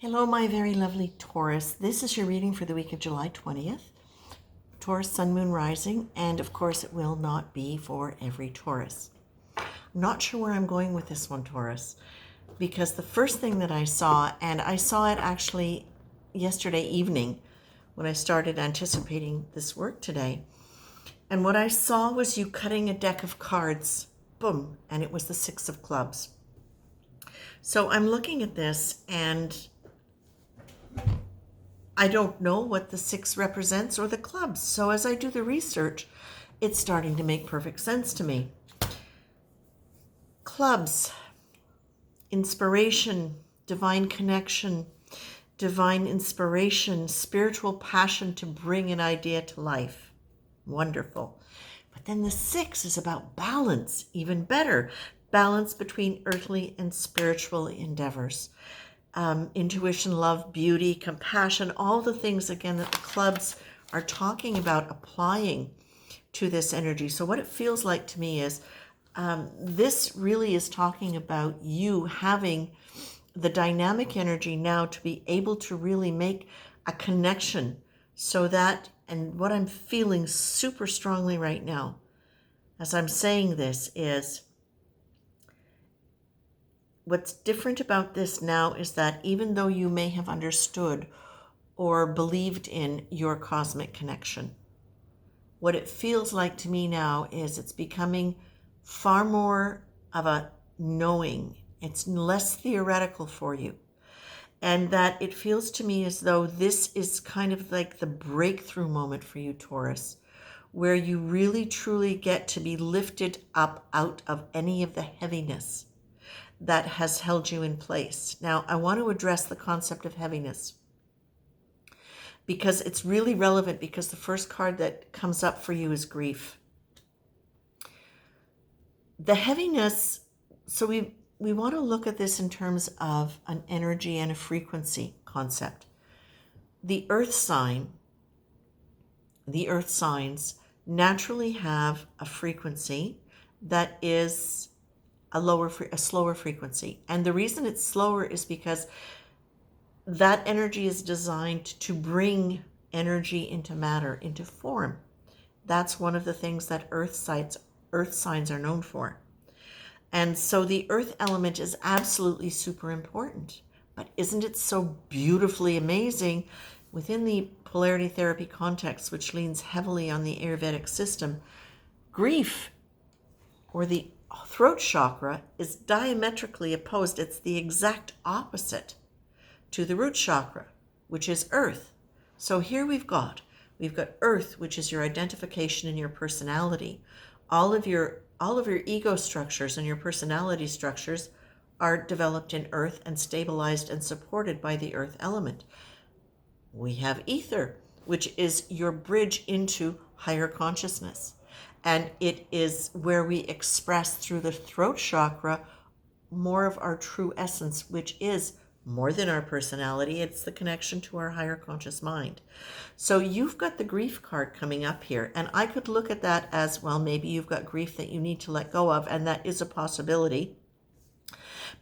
Hello, my very lovely Taurus. This is your reading for the week of July 20th. Taurus, Sun, Moon, Rising, and of course it will not be for every Taurus. I'm not sure where I'm going with this one, Taurus, because the first thing that I saw, and I saw it actually yesterday evening when I started anticipating this work today, and what I saw was you cutting a deck of cards, boom, and it was the Six of Clubs. So I'm looking at this and I don't know what the six represents or the clubs. So as I do the research, it's starting to make perfect sense to me. Clubs, inspiration, divine connection, divine inspiration, spiritual passion to bring an idea to life. Wonderful. But then the six is about balance, even better. Balance between earthly and spiritual endeavors. Intuition, love, beauty, compassion, all the things, again, that the clubs are talking about applying to this energy. So what it feels like to me is this really is talking about you having the dynamic energy now to be able to really make a connection so that, and what I'm feeling super strongly right now as I'm saying this is, what's different about this now is that even though you may have understood or believed in your cosmic connection, what it feels like to me now is it's becoming far more of a knowing. It's less theoretical for you. And that it feels to me as though this is kind of like the breakthrough moment for you, Taurus, where you really truly get to be lifted up out of any of the heaviness that has held you in place. Now, I want to address the concept of heaviness because it's really relevant, because the first card that comes up for you is grief. The heaviness, so we want to look at this in terms of an energy and a frequency concept. The earth signs naturally have a frequency that is a slower frequency. And the reason it's slower is because that energy is designed to bring energy into matter, into form. That's one of the things that earth signs are known for. And so the earth element is absolutely super important. But isn't it so beautifully amazing within the polarity therapy context, which leans heavily on the Ayurvedic system? Grief, or the throat chakra, is diametrically opposed. It's the exact opposite to the root chakra, which is earth. So here we've got earth, which is your identification and your personality. All of your ego structures and your personality structures are developed in earth and stabilized and supported by the earth element. We have ether, which is your bridge into higher consciousness. And it is where we express through the throat chakra more of our true essence, which is more than our personality. It's the connection to our higher conscious mind. So you've got the grief card coming up here. And I could look at that as, well, maybe you've got grief that you need to let go of, and that is a possibility.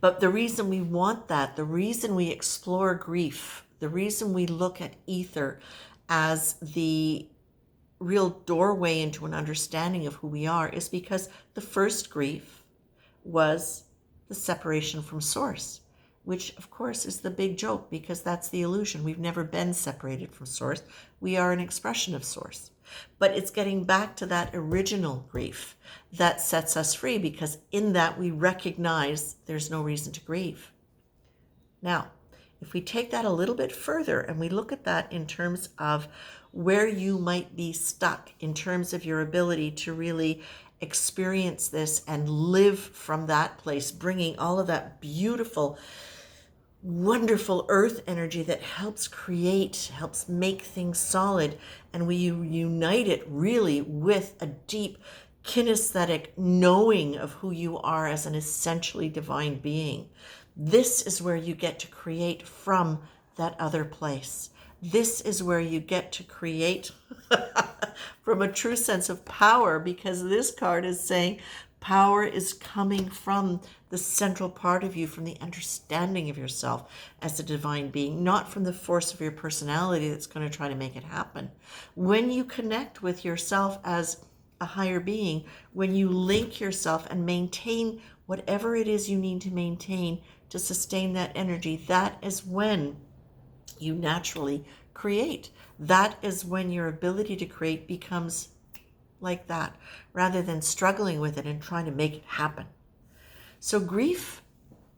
But the reason we want that, the reason we explore grief, the reason we look at ether as the real doorway into an understanding of who we are, is because the first grief was the separation from source, which of course is the big joke, because that's the illusion. We've never been separated from source. We are an expression of source. But it's getting back to that original grief that sets us free, because in that we recognize there's no reason to grieve. Now, if we take that a little bit further and we look at that in terms of where you might be stuck in terms of your ability to really experience this and live from that place, bringing all of that beautiful, wonderful earth energy that helps make things solid, and we unite it really with a deep kinesthetic knowing of who you are as an essentially divine being. This is where you get to create from that other place. This is where you get to create from a true sense of power, because this card is saying Power is coming from the central part of you, from the understanding of yourself as a divine being, not from the force of your personality that's going to try to make it happen. When you connect with yourself as a higher being, when you link yourself and maintain whatever it is you need to maintain to sustain that energy, that is when you naturally create. That is when your ability to create becomes like that, rather than struggling with it and trying to make it happen. So grief,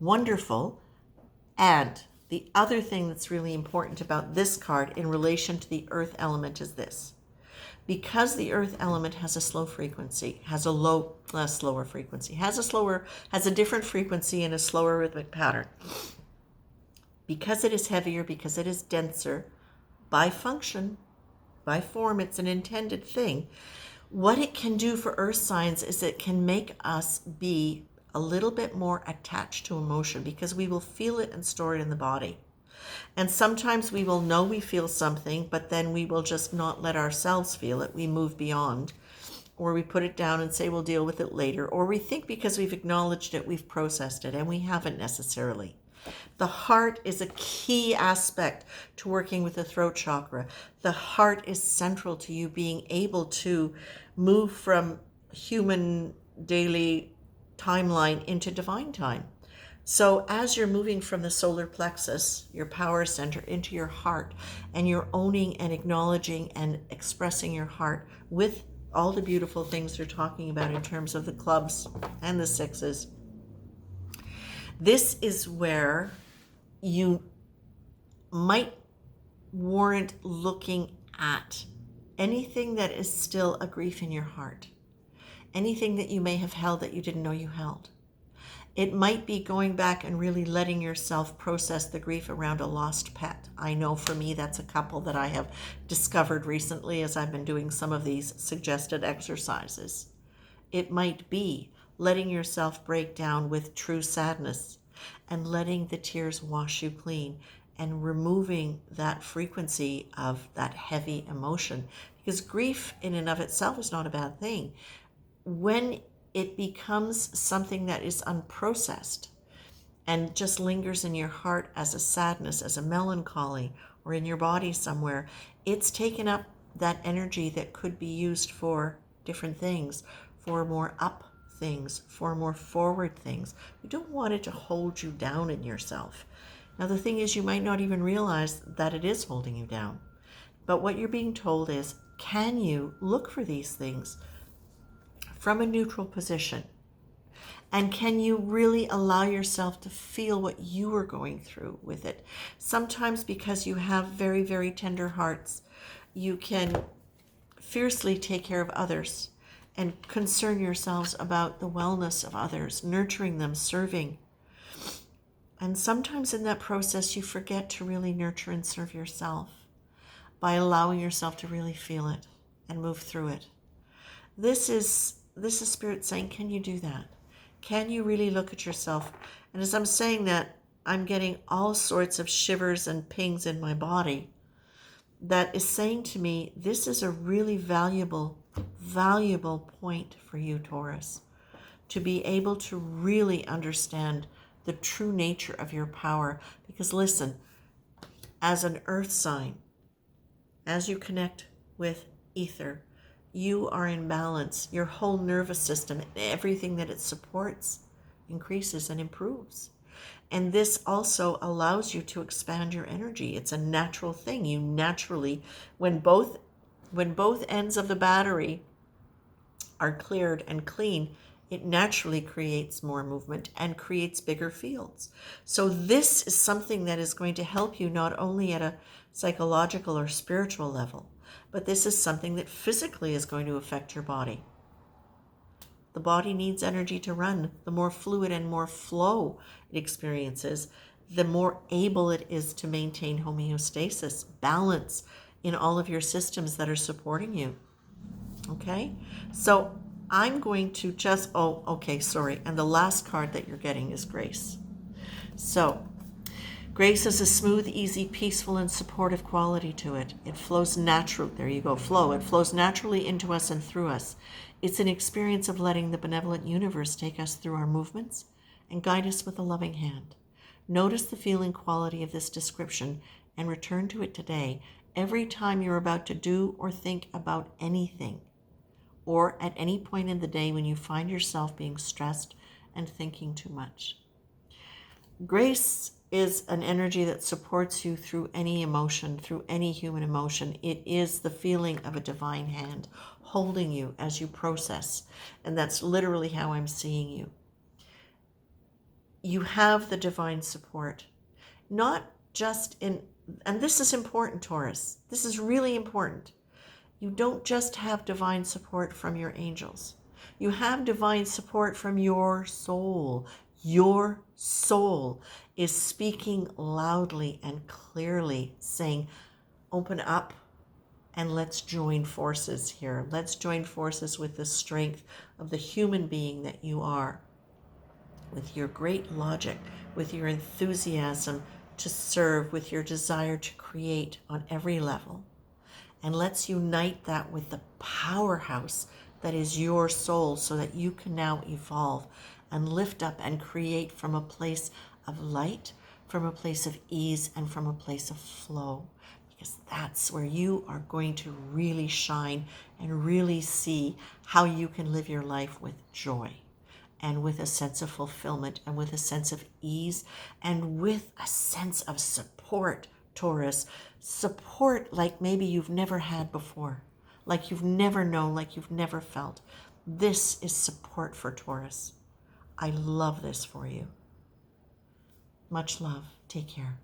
wonderful. And the other thing that's really important about this card in relation to the earth element is this. Because the earth element has a slow frequency, has a different frequency and a slower rhythmic pattern. Because it is heavier, because it is denser, by function, by form, it's an intended thing. What it can do for earth signs is it can make us be a little bit more attached to emotion, because we will feel it and store it in the body. And sometimes we will know we feel something, but then we will just not let ourselves feel it. We move beyond, or we put it down and say we'll deal with it later, or we think because we've acknowledged it, we've processed it, and we haven't necessarily. The heart is a key aspect to working with the throat chakra. The heart is central to you being able to move from human daily timeline into divine time. So as you're moving from the solar plexus, your power center, into your heart, and you're owning and acknowledging and expressing your heart with all the beautiful things they're talking about in terms of the clubs and the sixes, this is where you might warrant looking at anything that is still a grief in your heart, anything that you may have held that you didn't know you held. It might be going back and really letting yourself process the grief around a lost pet. I know for me that's a couple that I have discovered recently as I've been doing some of these suggested exercises. It might be letting yourself break down with true sadness and letting the tears wash you clean and removing that frequency of that heavy emotion. Because grief in and of itself is not a bad thing. When it becomes something that is unprocessed and just lingers in your heart as a sadness, as a melancholy, or in your body somewhere, it's taken up that energy that could be used for different things, for more up things, for more forward things. You don't want it to hold you down in yourself. Now, the thing is, you might not even realize that it is holding you down. But what you're being told is, can you look for these things from a neutral position? And can you really allow yourself to feel what you are going through with it? Sometimes, because you have very, very tender hearts, you can fiercely take care of others and concern yourselves about the wellness of others, nurturing them, serving. And sometimes in that process, you forget to really nurture and serve yourself by allowing yourself to really feel it and move through it. This is Spirit saying, can you do that? Can you really look at yourself? And as I'm saying that, I'm getting all sorts of shivers and pings in my body that is saying to me, this is a really valuable point for you, Taurus, to be able to really understand the true nature of your power. Because listen, as an earth sign, as you connect with ether, you are in balance. Your whole nervous system, everything that it supports, increases and improves. And this also allows you to expand your energy. It's a natural thing. You naturally, when both ends of the battery are cleared and clean, it naturally creates more movement and creates bigger fields. So this is something that is going to help you not only at a psychological or spiritual level, but this is something that physically is going to affect your body. The body needs energy to run. The more fluid and more flow it experiences, the more able it is to maintain homeostasis, balance in all of your systems that are supporting you. Okay? So I'm going to just, and the last card that you're getting is Grace. So Grace has a smooth, easy, peaceful, and supportive quality to it. It flows naturally. There you go, flow. It flows naturally into us and through us. It's an experience of letting the benevolent universe take us through our movements and guide us with a loving hand. Notice the feeling quality of this description and return to it today every time you're about to do or think about anything, or at any point in the day when you find yourself being stressed and thinking too much. Grace is an energy that supports you through any emotion, through any human emotion. It is the feeling of a divine hand holding you as you process. And that's literally how I'm seeing you. You have the divine support, not just in, and this is important, Taurus. This is really important. You don't just have divine support from your angels. You have divine support from your soul. Your soul is speaking loudly and clearly, saying, open up and let's join forces here. Let's join forces with the strength of the human being that you are, with your great logic, with your enthusiasm to serve, with your desire to create on every level. And let's unite that with the powerhouse that is your soul so that you can now evolve and lift up and create from a place of light, from a place of ease, and from a place of flow. Because that's where you are going to really shine and really see how you can live your life with joy and with a sense of fulfillment and with a sense of ease and with a sense of support, Taurus. Support like maybe you've never had before, like you've never known, like you've never felt. This is support for Taurus. I love this for you. Much love. Take care.